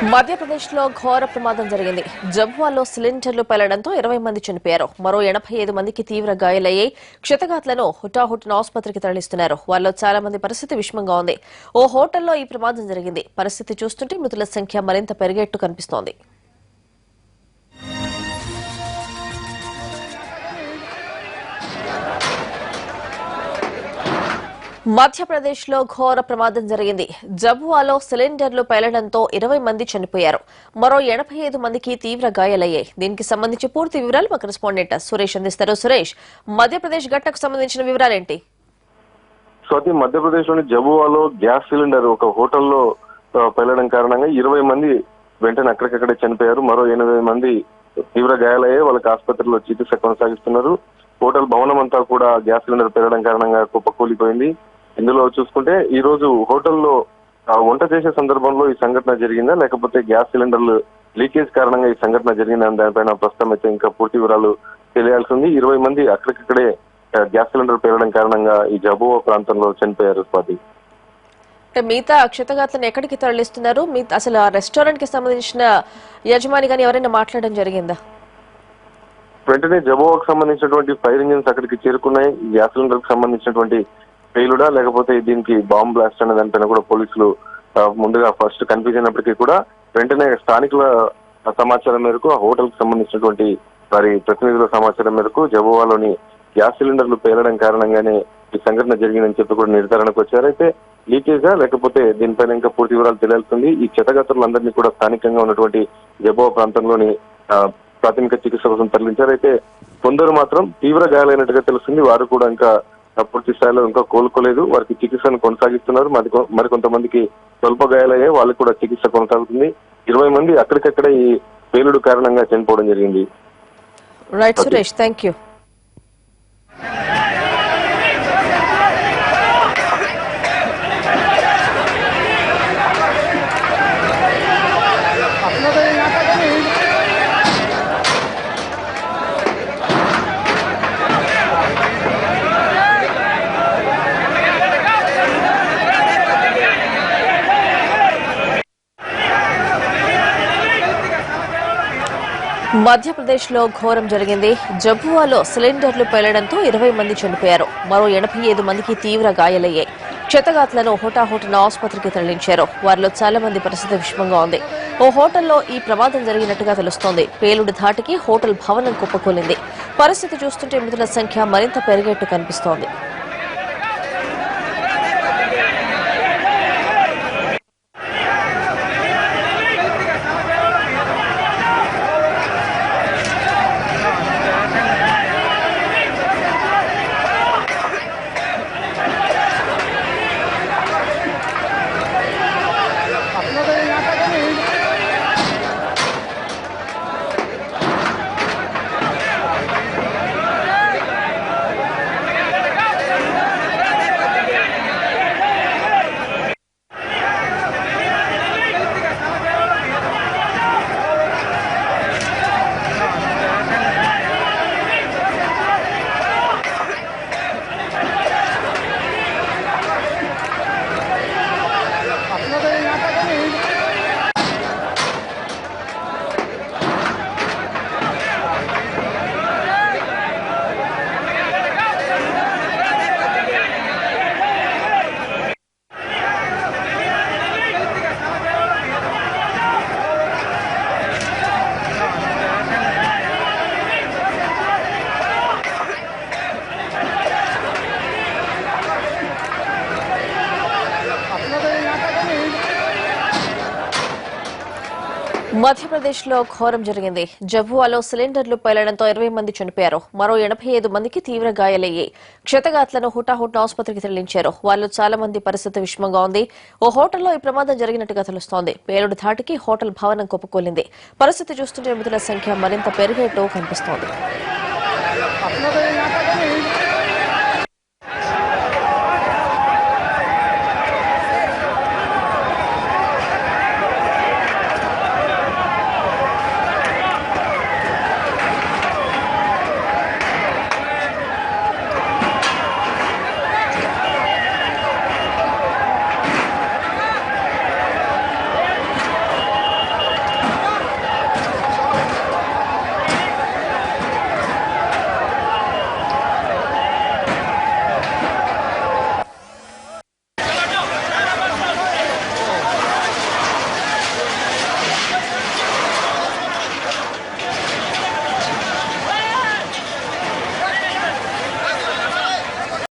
మధ్యప్రదేశ్లో ఘోర ప్రమాదం జరిగింది. జబువాలో సిలిండర్లు పేలడంతో 20 మంది చనిపోయారు. మరో 85 మందికి తీవ్ర గాయాలయ్యాయి. క్షతగాత్లను హుటాహుటిన ఆసుపత్రికి తరలిస్తున్నారు. వారిలో చాలా మంది పరిస్థితి విషమంగా ఉంది. ఓ హోటల్లో ఈ ప్రమాదం జరిగింది. పరిస్థితి చూస్తుంటే మృతుల సంఖ్య మరింత పెరిగేట్టు కనిపిస్తోంది. మధ్యప్రదేశ్లో ఘోర ప్రమాదం జరిగింది. జబువాలో సిలిండర్లు పేలడంతో 20 మంది చనిపోయారు. మరో 85 మందికి తీవ్ర గాయాలయ్యాయి. దీనికి సంబంధించి పూర్తి వివరాలు మా కరెస్పాండెంట్ సురేష్ అందిస్తారు. సురేష్, మధ్యప్రదేశ్ ఘటనకు సంబంధించిన వివరాలేంటి? స్వాతి, మధ్యప్రదేశ్ లోని జబువాలో గ్యాస్ సిలిండర్ ఒక హోటల్లో పేలడం కారణంగా 20 మంది వెంటనే అక్కడికక్కడే చనిపోయారు. మరో 80 మంది తీవ్ర గాయాలయ్యాయి. వాళ్ళకి ఆసుపత్రిలో చికిత్స కొనసాగిస్తున్నారు. హోటల్ భవనం అంతా కూడా గ్యాస్ సిలిండర్ పేలడం కారణంగా కుప్పకూలిపోయింది. ఇందులో చూసుకుంటే ఈ రోజు హోటల్లో వంట చేసే సందర్భంలో ఈ సంఘటన జరిగిందా, లేకపోతే గ్యాస్ సిలిండర్లు లీకేజ్ కారణంగా ఈ సంఘటన జరిగిందా అని దానిపైన ప్రస్తుతం అయితే ఇంకా పూర్తి వివరాలు తెలియాల్సి ఉంది. 20 మంది అక్కడికక్కడే గ్యాస్ సిలిండర్ పేలడం కారణంగా ఈ జబువా ప్రాంతంలో చనిపోయారు. స్వాతి, మిగతా క్షతగాత్లను ఎక్కడికి తరలిస్తున్నారు? అసలు ఆ రెస్టారెంట్ కి సంబంధించిన యజమాని గాని ఎవరైనా మాట్లాడడం జరిగిందా? వెంటనే జబువాకు సంబంధించినటువంటి ఫైర్ ఇంజిన్స్ అక్కడికి చేరుకున్నాయి. గ్యాస్ సిలిండర్ కి సంబంధించినటువంటి ఫెయిలుడా లేకపోతే దీనికి బాంబ్ బ్లాస్ట్ అనే దానిపైన కూడా పోలీసులు ముందుగా ఫస్ట్ కన్ఫ్యూజ్ అయినప్పటికీ కూడా వెంటనే స్థానికుల సమాచారం మేరకు ఆ హోటల్ కి సంబంధించినటువంటి వారి ప్రతినిధుల సమాచారం మేరకు జబువాలోని గ్యాస్ సిలిండర్లు పేలడం కారణంగానే ఈ సంఘటన జరిగిందని చెప్పి కూడా నిర్ధారణకు వచ్చారు. అయితే లీకేజా లేకపోతే దీనిపైన ఇంకా పూర్తి వివరాలు తెలియాల్సింది. ఈ క్షతగాత్రులందరినీ కూడా స్థానికంగా ఉన్నటువంటి జబువా ప్రాంతంలోని ప్రాథమిక చికిత్స కోసం తరలించారు. అయితే కొందరు మాత్రం తీవ్ర గాయాలైనట్టుగా తెలుస్తుంది. వారు కూడా ఇంకా పూర్తి స్థాయిలో ఇంకా కోలుకోలేదు. వారికి చికిత్సను కొనసాగిస్తున్నారు. మరికొంతమందికి స్వల్ప గాయాలయ్యాయి. వాళ్ళకి కూడా చికిత్స కొనసాగుతుంది. 20 మంది అక్కడికక్కడే ఈ పేలుడు కారణంగా చనిపోవడం జరిగింది. Right Suresh, thank you. మధ్యప్రదేశ్లో ఘోరం జరిగింది. జబువాలో సిలిండర్లు పేలడంతో 20 మంది చనిపోయారు. మరో 85 మందికి తీవ్ర గాయాలయ్యాయి. క్షతగాత్లను హుటాహుటిన ఆసుపత్రికి తరలించారు. వారిలో చాలా మంది పరిస్థితి విషమంగా ఉంది. ఓ హోటల్లో ఈ ప్రమాదం జరిగినట్టుగా తెలుస్తోంది. పేలుడు ధాటికి హోటల్ భవనం కుప్పకూలింది. పరిస్థితి చూస్తుంటే మృతుల సంఖ్య మరింత పెరిగేట్టు కనిపిస్తోంది. మధ్యప్రదేశ్లో ఘోరం జరిగింది. జబువాలో సిలిండర్లు పేలడంతో 20 మంది చనిపోయారు. మరో 85 మందికి తీవ్ర గాయాలయ్యాయి. క్షతగాత్లను హుటాహుటిన ఆసుపత్రికి తరలించారు. వారిలో చాలా మంది పరిస్థితి విషమంగా ఉంది. ఓ హోటల్లో ఈ ప్రమాదం జరిగినట్టుగా తెలుస్తోంది. పేలుడు ధాటికి హోటల్ భవనం కుప్పకూలింది. పరిస్థితి చూస్తుంటే మృతుల సంఖ్య మరింత పెరిగేట్టు కనిపిస్తోంది.